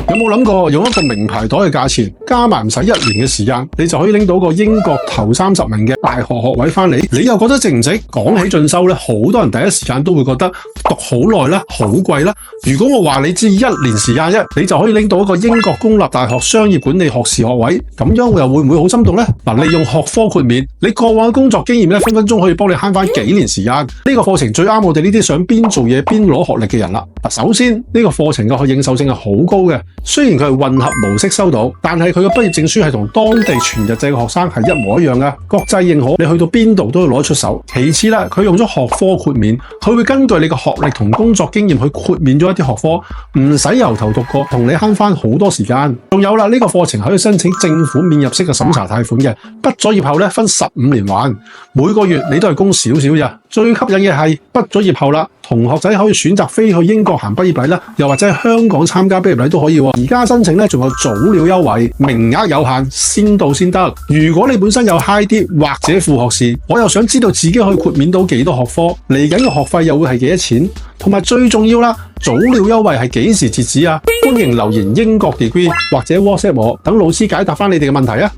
有冇諗過用一個名牌袋嘅價錢，加埋唔使1年嘅時間，你就可以拎到個英國頭30名嘅大學學位翻嚟？你又覺得值唔值？講起進修咧，好多人第一時間都會覺得讀好耐啦，好貴啦。如果我話你知1年時間啫，你就可以拎到一個英國公立大學商業管理學士學位，咁樣又會唔會好心動呢？嗱，利用學科豁免，你過往嘅工作經驗咧，分分鐘可以幫你慳翻幾年時間。呢個課程最啱我哋呢啲想邊做嘢邊攞學歷嘅人啦。首先呢個課程嘅認受性係好高嘅，雖然佢係混合模式收到，但係佢嘅畢業證書係同當地全日制嘅學生係一模一樣嘅，國際認可，你去到邊度都要攞得出手。其次啦，佢用咗學科豁免，佢會根據你嘅學歷同工作經驗去豁免咗一啲學科，唔使由頭讀過，同你慳翻好多時間。仲有啦，呢個課程可以申請政府免入息嘅審查貸款嘅，畢咗業後咧分15年還，每個月你都係供少少咋。最吸引嘅係畢咗業後啦，同學仔可以選擇飛去英國行畢業禮啦，又或者喺香港參加畢業禮都可以。而家申請咧仲有早鳥優惠，名額有限，先到先得。如果你本身有 high 啲或者副學士，我又想知道自己可以豁免到幾多學科，嚟緊嘅學費又會係幾多錢？同埋最重要啦，早鳥優惠係幾時截止啊？歡迎留言英國 degree 或者 WhatsApp 我，等老師解答翻你哋嘅問題啊！